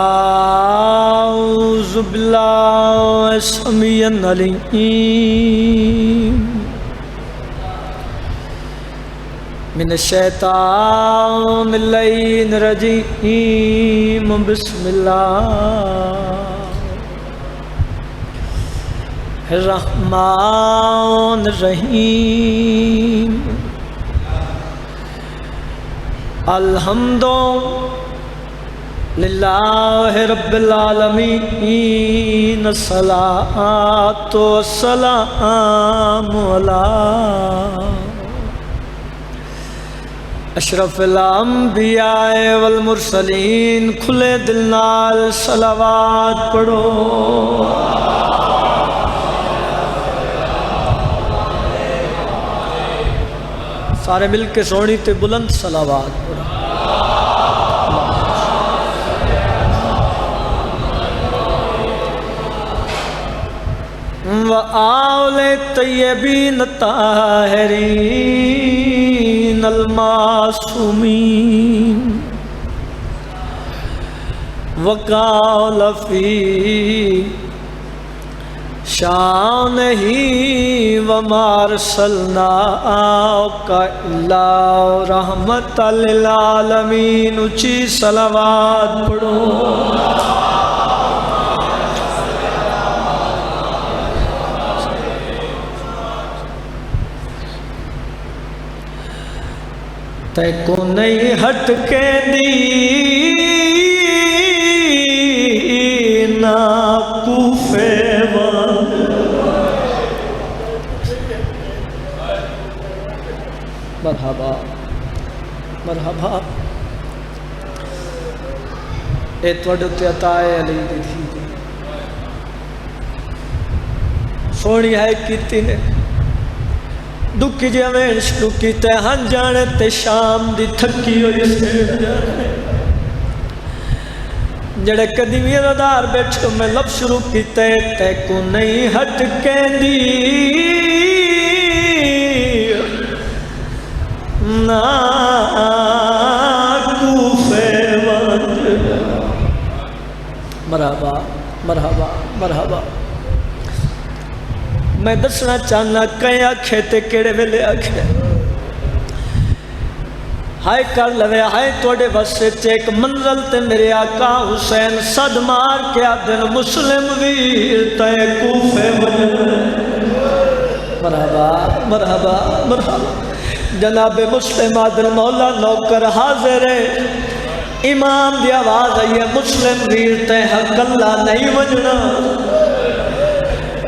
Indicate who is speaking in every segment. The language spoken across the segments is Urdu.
Speaker 1: أعوذ بالله السميع العليم من الشيطان اللعين الرجيم بسم الله الرحمن الرحيم الحمد للہ رب العالمین الصلاۃ والسلام علی اشرف الانبیاء والمرسلین کھلے دل نال صلوات پڑھو سارے مل کے سونی تے بلند صلوات پڑھو وآل طیبین طاہرین المعصومین وقال فی شانہ وما ارسلناک الا رحمۃ للعالمین اونچی صلوات پڑھو تے کو نہیں ہٹ کے دینا کوفے مرحبا مرحبا اے توڑے تے عطا علی دی تھی سونی ہے کیتی نے دکھی جی ہمیں شروع کی تے ہن جانے تے شام دی تھکی ہوئی سیڑ جانے جڑے قدیمی ردار بیٹھو میں لب شروع کی تے کو نہیں ہٹ کے دی نا کوفے وانج مرحبا مرحبا مرحبا میں دسنا چاہنا کئی آکھے تے کیڑے ویلے آکھے ہائے کر لوے ہائے توڑے بسے ایک منزل تے میرے آقا حسین صد مار کے آدھن مسلم ویر تے کوفے وجن مرحبا مرحبا مرحبا جناب مسلم آدھن مولا نوکر حاضر ہے امام دی آواز آئیے مسلم ویر تے حق اللہ نہیں وجنا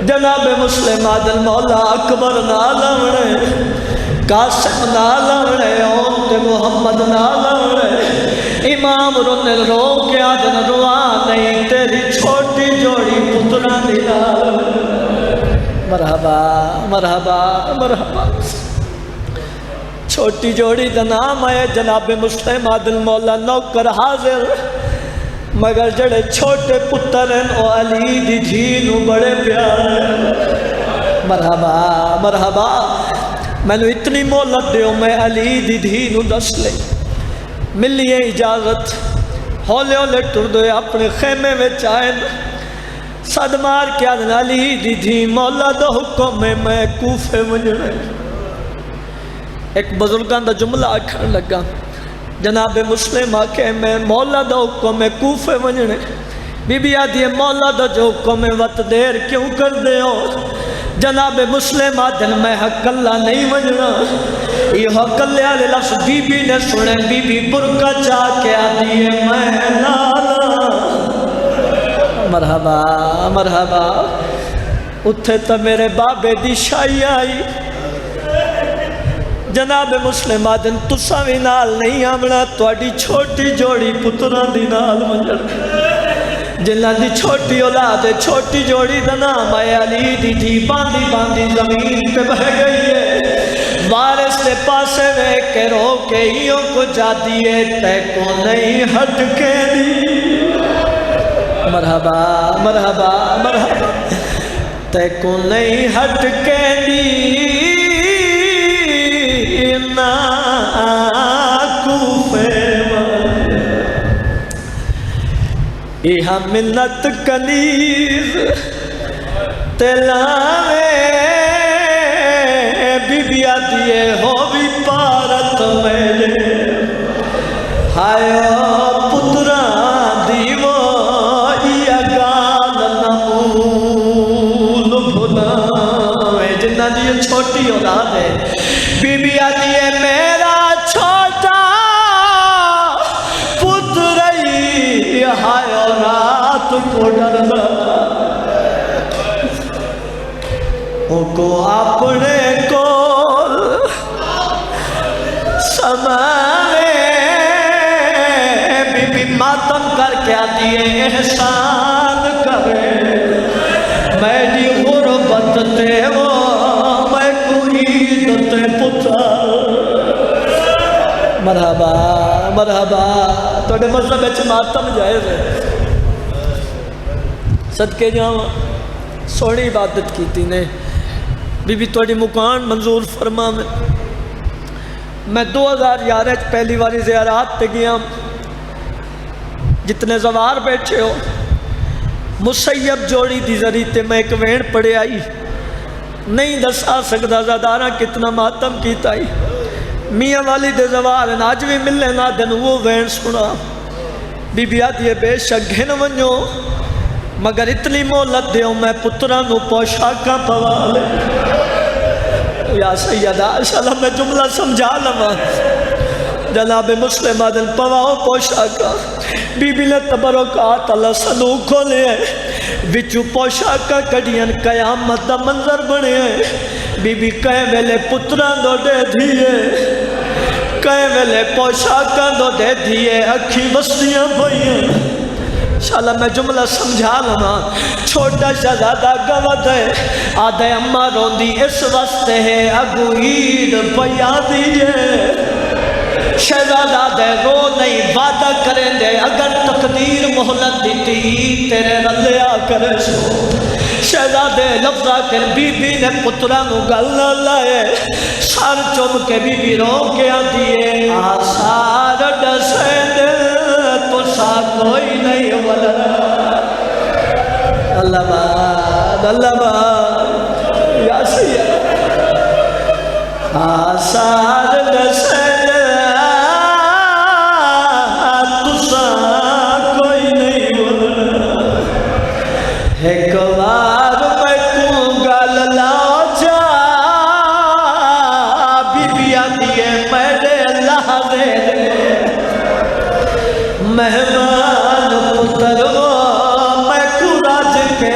Speaker 1: جناب مسلم آدھن مولا اکبر نالوڑے قاسم نالوڑے اونت محمد نالوڑے امام رونے رو کے آدھن روا نہیں تیری چھوٹی جوڑی پترہ نالوڑے مرحبا مرحبا مرحبا چھوٹی جوڑی دا نام آئے جناب مسلم آدھن مولا نوکر حاضر مگر جڑے چھوٹے پتر ہیں او علی دی دھینو بڑے پیارے مرحبا مرحبا میں نے اتنی مولت دیو میں علی دی دھینو دس لے ملی اجازت ہولے ہولے ٹر دوئے اپنے خیمے میں چائن صد مار کیا دن علی دی دھین مولا دا حکم میں کوفے منجنے ایک بزرگان دا جملہ آکھر لگا جناب مسلم آکے میں مولا دا حکم میں کوفے ونجنے بی بی آدھی مولا دا جو حکم میں وقت دیر کیوں کر دے ہو جناب مسلم آدھن میں حق اللہ نہیں ونجنا یہ حق اللہ علیہ لفظ بی بی نے سنے بی بی برکہ چاہ کے آدھی میں لالا مرحبا مرحبا اتھے تا میرے بابے دی شائی آئی جناب مسلم آدھن تسا بھی نال نہیں آمنا توڑی چھوٹی جوڑی پتران دی نال منجر جنہ دی چھوٹی اولاد چھوٹی جوڑی دا نام آئے علی دی تھی باندھی باندھی زمین پہ بہ گئی ہے وارث سے پاسے میں کے رو کے ہیوں کو جا دیئے تے کو نہیں ہٹ کے دی مرحبا مرحبا مرحبا تے کو نہیں ہٹ کے دی یہ منت کنیز تلاوے بی بی آدھیے ہو بھی پارت میرے ہائے پتران دیو یا گال نمول بھنا جنہ دی چھوٹی اولاد ہے بی بی آدھیے میرا چھوٹا پترئی ہائے رات کو ڈرنا ان کو اپنے کو سمانے بی بی ماتم کر کے آتی ہے احسان کرے میری غربت تے وہ میں کوئی دتے پتر مرحبا مرحبا توڑے مذہب اچھ ماتم جائز ہے صدقے جاؤں سوڑی عبادت کی تھی نے بی بی توڑی مکان منظور فرما میں 2011 پہلی باری زیارات پہ گیا جتنے زوار بیٹھے ہو مسیب جوڑی دی ذریعے میں ایک وین پڑے آئی نہیں دسا سکتا زادارہ کتنا ماتم کیتا ہی میاں والی دے زوار آج بھی ملنے نہ دن وہ وین سنا بی بی آتی ہے بے شک گھن ونجو مگر اتنی مولت دیوں میں پترانو پوشاکاں پوالے یا سیدہ انشاءاللہ میں جملہ سمجھا لما جناب مسلم آدن پواؤ پوشاکاں بی بی نے تبرکات اللہ صدوق کھولے ہیں وچو پوشاکاں کڑیاں قیامت دا منظر بنے ہیں بی بی کہیں ویلے پتران دو دے دیئے کہیں ویلے پوشاکاں دو دے دیئے اکھی بستیاں بھئیاں انشاءاللہ میں جملہ سمجھا لما چھوٹا شہزادہ گوت ہے آدھے اماں روندی اس وقت ہے اگو عید پیا دیئے شہزادہ دے رو نہیں وعدہ کریں دے اگر تقدیر محلت دیتی عید تیرے رلیا کرے سو شہزادے لفظہ کر بی بی نے پترانو گلنا لائے سار چوم کے بی بی رو گیا دیئے آثار ڈسے دے تو سا کوئی نہیں ولنا اللہ بات یا سید آثار ڈسے دے تو سا کوئی نہیں ولنا ایک بار میں کو گل لاؤ جا بی بی آتی ہے میرے اللہ دے مہمان پتر میں کو راج کے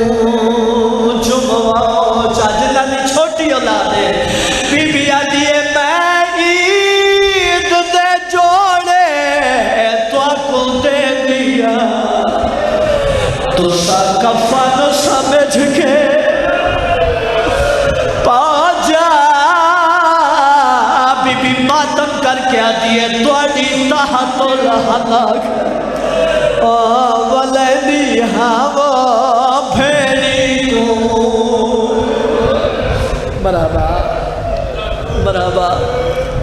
Speaker 1: موں جمعہ چاجلہ نہیں چھوٹی اولاد ہے بی بی آتی ہے میں عید دے جوڑے تو کو دے دیا تو سا کفن سمجھ کے پا جا بی بی ماتم کر کے آتی ہے توڑی تحت الحلاق ولدی ہوا بھیڑی تو مرحبا مرحبا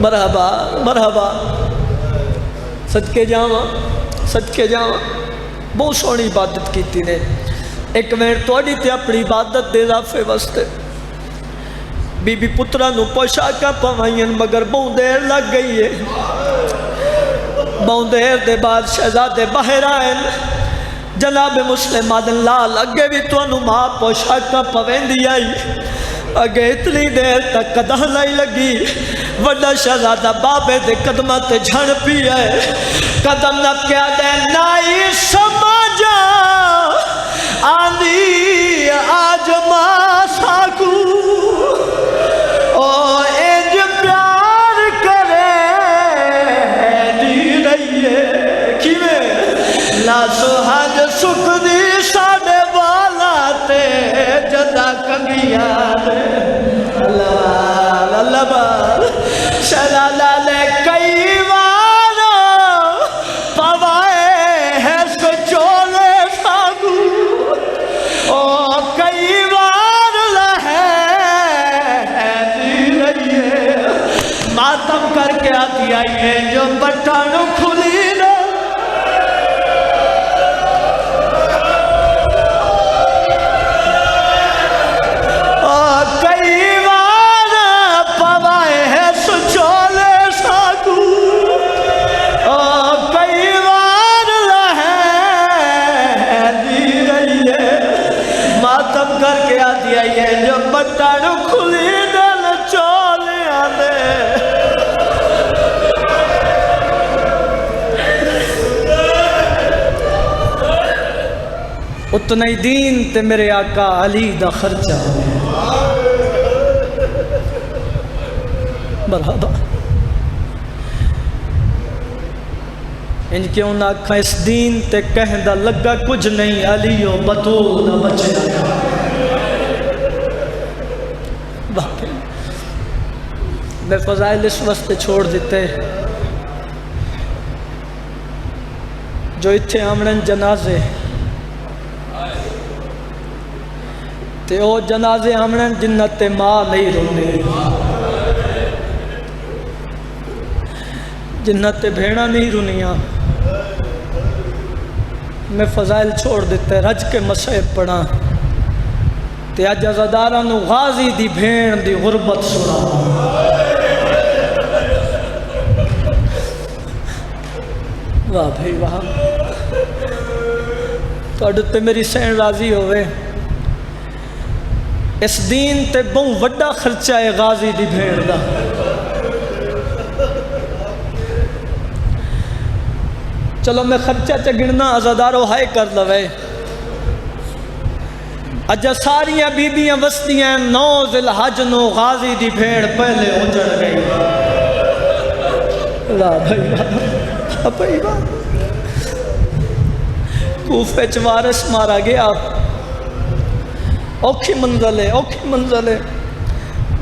Speaker 1: مرحبا مرحبا صدقے جاواں بہت سونی عبادت کی تھی نے ایک وین توڑی تے اپنی عبادت دے اضافے واسطے بی بی پترانو پوشاکاں پوائیں مگر بہت دیر لگ گئی ہے بہت دیر دے بعد شہزادے باہر آئیں جناب مسلم آدن لال اگے بھی تو انو ماں پوشاکاں پوائیں دی آئی اگے اتنی دیر تک قدہ نہیں لگی وڈا شہزادہ بابے دے قدمہ تے جھڑ پی ہے قدم نہ کیا دے نائی سمجھا آندھی آج ماں ساکو او انج پیار کرے دی رہی ہے کیویں لا سوہاج سکھ دی ساڑے والا تے جدا کنگیار اللہ اللہ بار شلالہ لے کئی وارا پوائے ہے سو چولے ساگو او کئی وار لہے دی رہی ہے ماتم کر کے آتی آئی ہے جو بٹن کھلی نہ اتنا ہی دین تے میرے آقا علی دا خرچہ مرحبا ان کیوں نہ آکھاں اس دین تے کہندہ لگا کچھ نہیں علی و بطول نہ بچے باقی میں فضائل اس واسطے چھوڑ دیتے جو اتھے آمنن جنازے تے او جنازے آمنن جنت ماں نہیں رونے جنت بھیڑا نہیں رونیاں میں فضائل چھوڑ دیتے رج کے مسائب پڑھا تے اج عزاداراں نو غازی دی بھین دی غربت سنا واہ بھائی واہ تو اڈتے میری سین راضی ہوئے اس دین تے بہت وڈا خرچہ ہے غازی دی بھین دا چلو میں خرچہ چگڑنا عزادارو ہائے کر لوے اجا ساریاں بیبیاں وستیاں 9 ذی الحج نو غازی دی بھیڑ پہلے اجڑ گئی واہ بھائی واہ کوفے چ وارث مارا گیا اوکھی منزل ہے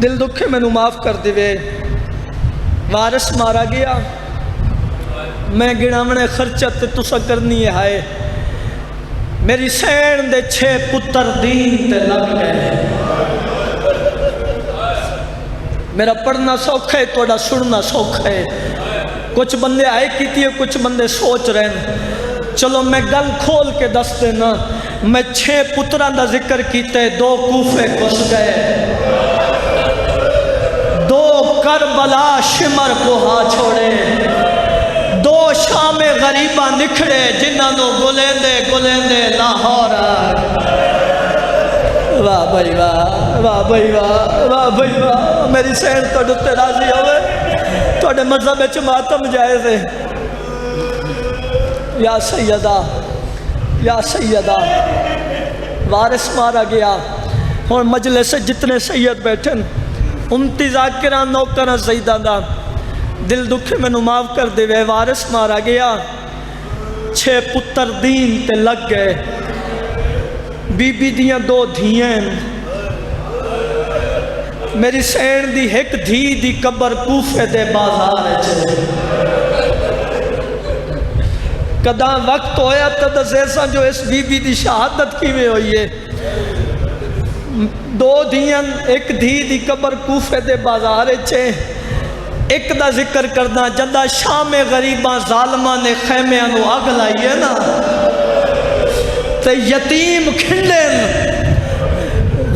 Speaker 1: دل دکھے میں نو معاف کر دیوے وارث مارا گیا میں گناونے خرچہ تے تسا کرنی ہے ہائے میری سین دے 6 پتر دین تے لگ گئے میرا پڑھنا سوکھا ہے توڑا سننا سوکھا ہے کچھ بندے آئے کیتی ہے کچھ بندے سوچ رہے ہیں چلو میں گل کھول کے دس دینا میں 6 پتران دا ذکر کیتے 2 کوفے گھس گئے 2 کربلا شمر کو ہاں چھوڑے 2 شام غریبہ نکھڑے جنہاں نو گلیندے لاہور واہ بھائی واہ میری سین تو ڈتے راضی ہوئے توڑے مذہب اچھ ماتم جائز ہے یا سیدہ وارث مارا گیا اور مجلس سے جتنے سید بیٹھیں 29 ذاکران نوکران سیدان دا دل دکھے میں نو معاف کر دے وے وارث مارا گیا 6 پتر دین تے لگ گئے بی بی دیاں 2 دھیاں میری سین دی ایک دھی دی قبر کوفے دے بازار ہے کداں وقت ہویا تا زیسا جو اس بی بی دی شہادت کی میں ہوئی ہے 2 دھیاں ایک دھی دی قبر کوفے دے بازار ہے ایک دا ذکر کرنا جدہ شام غریباں ظالمہ نے خیمیاں نو آگ لائی ہے نا تے یتیم کھنڈن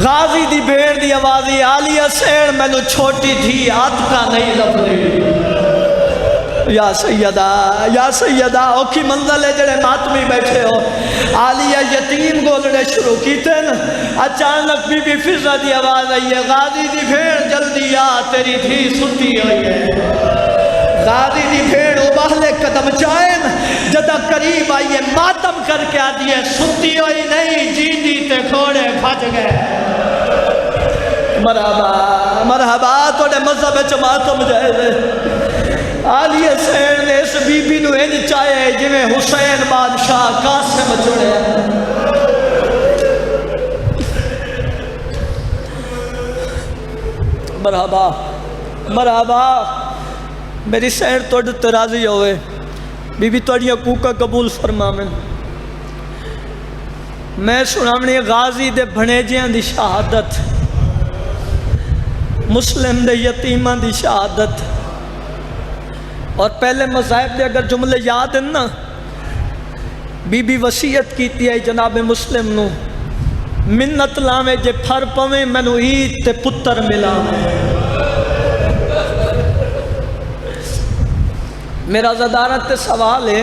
Speaker 1: غازی دی بھیڑ دی آوازی آلیہ سین میں نو چھوٹی تھی آتکا نہیں لبنی یا سیدہ اوکھی منزل ہے جڑے ماتمی بیٹھے ہو آلیہ یتیم گولڑے شروع کیتے نا اچانک بی بی فضہ دی آواز آئی ہے غازی دی بھیڑ جلدی آ تیری دھی ستی ہوئی ہے غازی دی بھیڑ ابالے قدم چائن جدہ قریب آئی ہے ماتم کر کے آدھی ہے ستی ہوئی نہیں جی جی تے کھوڑے پھٹ گئے مرحبا توڑے مذہب اچھ ماتم جائے آلیہ سین نے اس بی بی نو انج چاہے جویں حسین بادشاہ قاسم چھوڑے مرحبا میری سین توڑ راضی ہوئے بی بی توڑی حقوقہ قبول فرما میں سنامنی غازی دے بھنیجیاں دی شہادت مسلم دے یتیماں دی شہادت اور پہلے مذاہب دے اگر جملے یاد ہیں نا بی بی وصیت کیتی ہے جناب مسلم نو منت لاویں جے پھر پویں مینوں عید تے پتر ملا میرا زدارت تے سوال ہے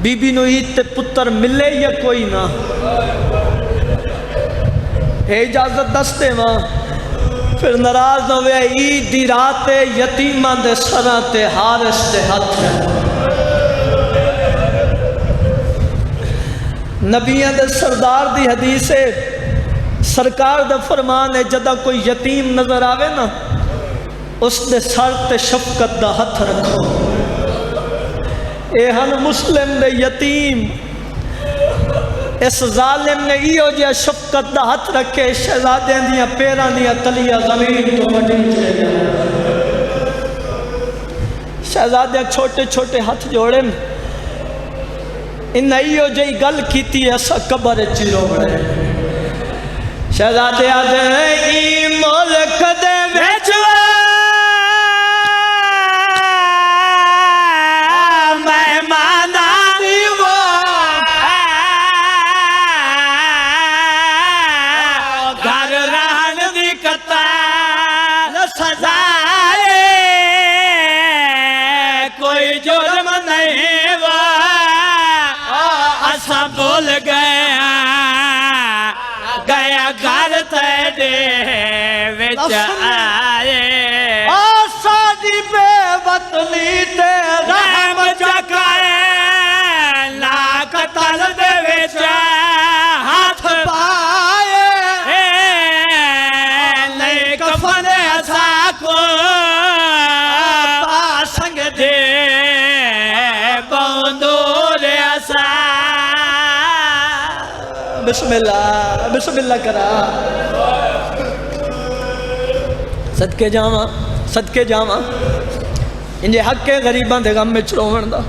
Speaker 1: بی بی نو عید تے پتر ملے یا کوئی نہ اجازت دستے ماں پھر ناراض نہ ہوئے عید دی رات یتیمہ دے سرہ تے حارس دے ہاتھ ہے نبیاں دے سردار دی حدیث ہے، سرکار دا فرمان ہے جدہ کوئی یتیم نظر آوے نا اس دے سر تے شفقت دا ہتھ رکھو۔ اے ہن مسلم دے یتیم اس ظالم نے ایو جیا شفقت دا ہتھ رکھے شہزادیاں دیاں پیراں دیاں تلیاں زمین تو وڈی چلے گئے۔ شہزادیاں چھوٹے چھوٹے ہتھ جوڑے ان ایو جئی گل کیتی ایسا قبر چلو بڑے۔ شہزادے آدھے ای ملک دے ویچوے
Speaker 2: بول گیا گیا گھر تیرے وچ آئے
Speaker 1: سادی بے وطنی تے
Speaker 2: رحم چکائے لا قتل دے وچ ہاتھ پائے نہیں کفن ایسا کو پاسنگ دے بندور ایسا۔
Speaker 1: بسم اللہ کرا صدقے جاواں انجے حق کے غریباں دے غم میں چروون دا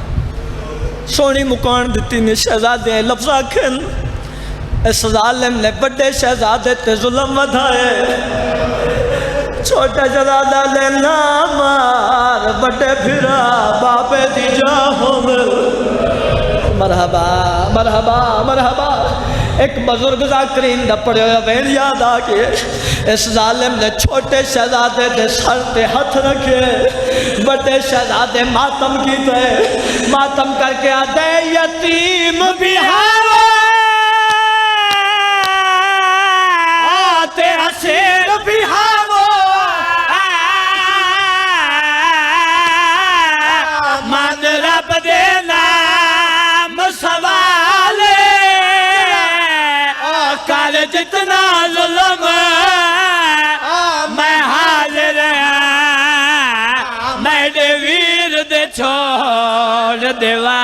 Speaker 1: سونی مکان دتی نے شہزادے لفظ آکھن اس ظالم نے بڑے شہزادے تے ظلم ودھائے چھوٹا شہزادہ لے نہ مار بڑے پھرا باپے دی جاہوں مرحبا مرحبا مرحبا۔ ایک بزرگ ذاکرین دا پڑے ہویا وین یاد آکے اس ظالم نے چھوٹے شہزادے دے سر تے ہتھ رکھے بڑے شہزادے ماتم کی تے ماتم کر کے آدھے یتیم بہاوے
Speaker 2: آتے اسیر بہاوے مان رب دے نام سوالے کر جتنا ظلم میں حاضر میرے ویر دے چھوڑ دیوا۔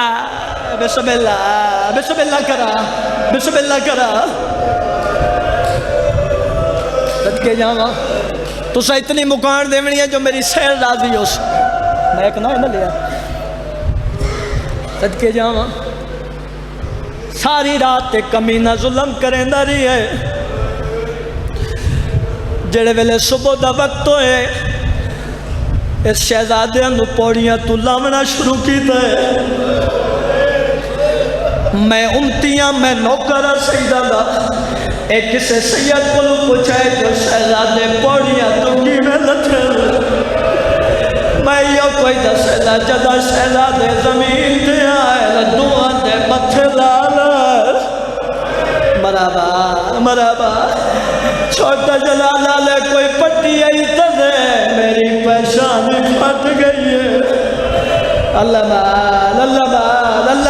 Speaker 1: بسم اللہ کرا صدقے جاواں تسا اتنی مکان دیونی ہے جو میری سیر راضی ہو میں ایک نہ لیا صدقے جاواں ساری رات تے کمینہ ظلم کریں دا رہی ہے جڑے ویلے صبح دا وقت ہوئے اس شہزادے اندو پوڑیاں تو لاونا شروع کی تے میں امتیاں میں نوکرہ سیدہ دا ایک کسے سید کو پوچھائے جو شہزادے پوڑیاں تو کی میں لٹھے میں یو کوئی دا جدا شہزادے زمین دے آئے لدوان دے متھے لالا مرحبا چھوٹا جلالہ لے کوئی پٹی آئی تدے میری پیشانی پھٹ گئی ہے۔ اللہ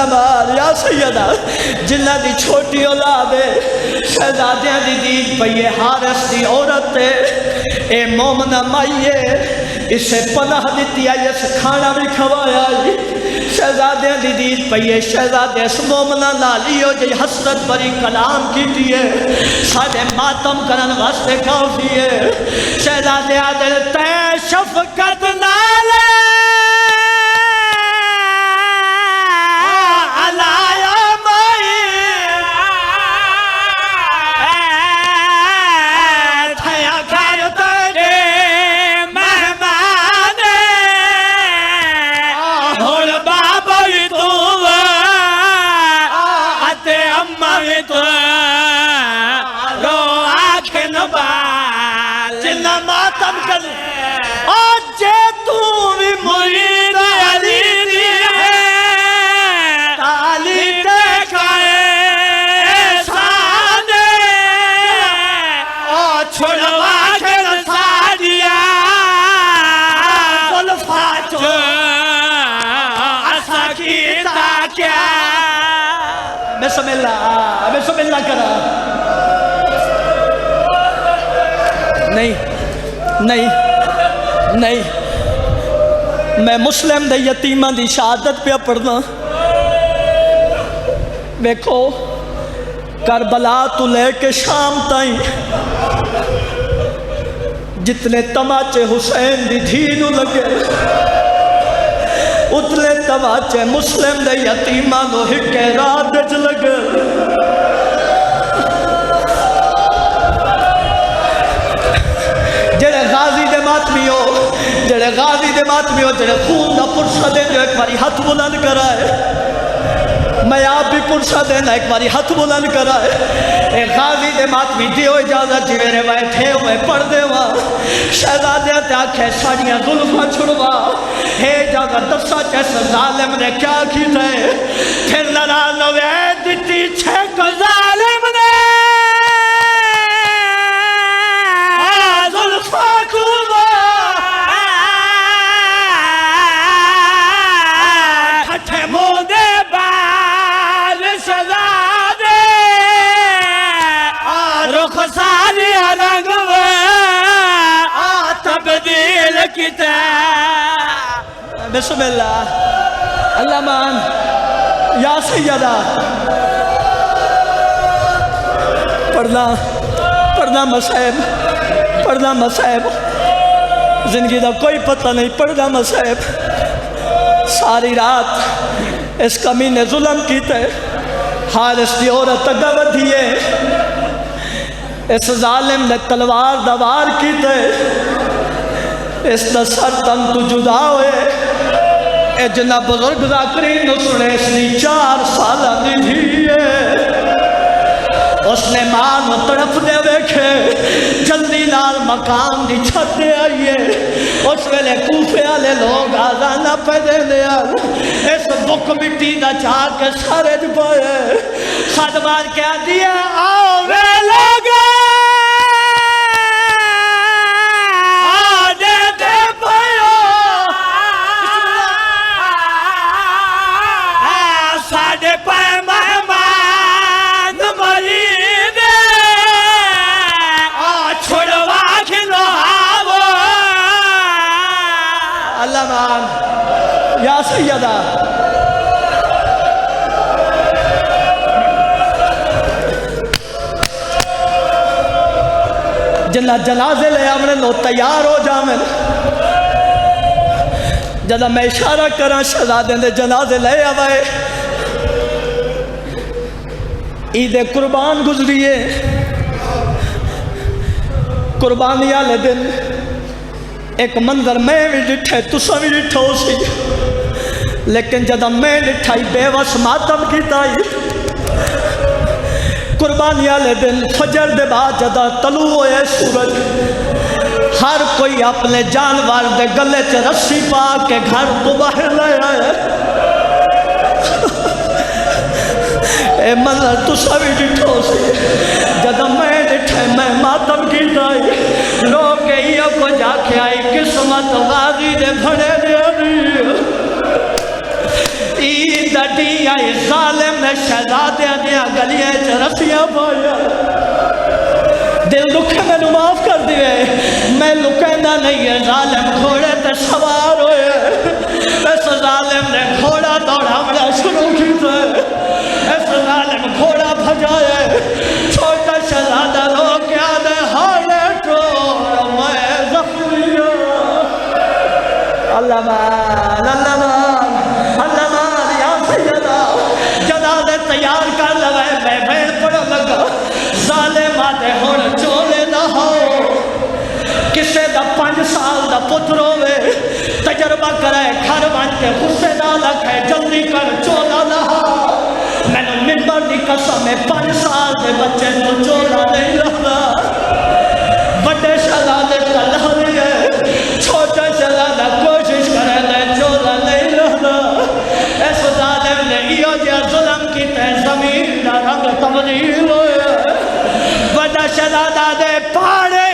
Speaker 1: بال یا سیدہ جنہ دی چھوٹی اولاد ہے شہزادیاں دی دید پئیے حارس دی عورت ہے اے مومنہ مائیے اسے پناہ دیتی آئی اسے کھانا بھی کھوایا آئی شہزادیاں دی دید پئیے شہزادے اس مومنہ نالیو جی حسرت بری کلام کی دیئے سادے ماتم کرن واسطے کافی ہے شہزادے آدھے تے شفقت نالے آجے تو بسم اللہ کرا نہیں میں مسلم دے یتیمہ دی شہادت پہ پڑھنا دیکھو کربلا تو لے کے شام تائیں جتنے تماچے حسین دی دھینو لگے اتنے تماچے مسلم دے یتیمہ نو ہکے رات وچ لگے جڑے غازی دے ماتمی ہو جڑے خون دا پرشہ دے جو ایک باری ہاتھ بلند کرائے میں آپ بھی پرشہ دینا ایک باری ہاتھ بلند کرائے اے غازی دے ماتمی دیو اجازت جی میرے بیٹھے ہوئے پڑھ دے وہاں شہزادیاں تے آنکھیں ساڑیاں ظلمہ چھڑوا ہے اجازت دسا چیسا ظالم نے کیا کی تھے پھر لڑانو اے دیتی چھے کو ظالم نے بسم اللہ اللہ مان یا سیدہ پڑھنا مصائب زندگی دا کوئی پتہ نہیں پڑھنا مصائب ساری رات اس کمی نے ظلم کیتے حارس دی عورت اگا ودھیے اس ظالم نے تلوار دوار کیتے اس دا سر تن تو جدا ہوئے اے جنہ بزرگ ذاکرین نو سنے اس نے 4 سالہ دی دھیئے اس نے ماں نو تڑپ دے ویکھے جلدی نال مقام دی چھت دے آئیے اس ویلے کوفے آلے لوگ آزانہ پیدے لیا اس بک مٹی دا چاہ کے سارے جبائے خادمان کیا دیا آؤ وے لوگے یا سیدہ جنہ جنازے لے آمنے لو تیار ہو جامن جنہ میں اشارہ کرا شہزادے دے جنازے لے آوائے عید قربان گزریے قربانی آلے دن ایک منظر میں بھی ڈٹھے تسا بھی ڈٹھو سی لیکن جدہ میں ڈٹھائی بے وش ماتم کی تائی قربانی آلے دن فجر دے بعد جدہ طلوع ہوئے سورج ہر کوئی اپنے جانور دے گلے چے رسی پا کے گھر تو باہر لے آئے اے منظر تسا بھی ڈٹھو سی جدہ میں ڈٹھے میں ماتم کی تائی لوگ کے یہ کو جا کے آئی قسمت غازی دے بھڑے دے دی عید ڈی آئی ظالم نے شہزادیاں دیا گلیاں چرسیاں پایا دل دکھے میں نو معاف کر دیئے میں لکیندہ نہیں ہے ظالم گھوڑے تے سوار ہوئے اس ظالم نے گھوڑا دوڑا بڑا شروع کی تھے اس ظالم گھوڑا بھجائے چھوٹا شہزادہ لوگ کیا دے ہارے ٹوڑ میں زخمی اللہ مان یا سیدہ جنازے تیار کر لگائے میں بین پڑا لگا ظالم آتے ہوڑ چولے نہ ہو کسے دا 5 سال دا پتر ہوئے تجربہ کرائے گھر بان کے غصے نہ لکھے جلدی کر چولا نہ ہو میں نے ممبر دی قسم میں 5 سال دے بچے تو چولا نہیں رہا بڑے شہزادے کا لہری ہے چھوٹا شہزادہ کوشش کرے لے چولا نہیں رہا اس ظالم نے یہ جا ظلم کی تے زمین دا رنگ تبدیل ہوئے بڑا شہزادہ دے پاڑے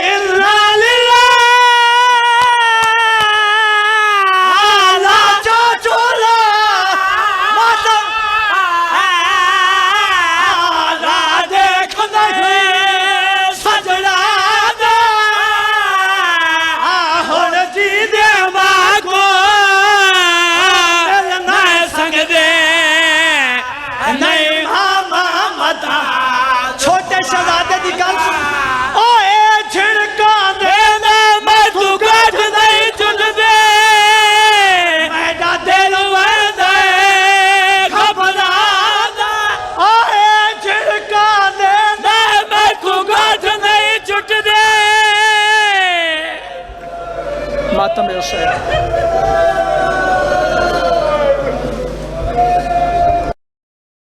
Speaker 1: حسین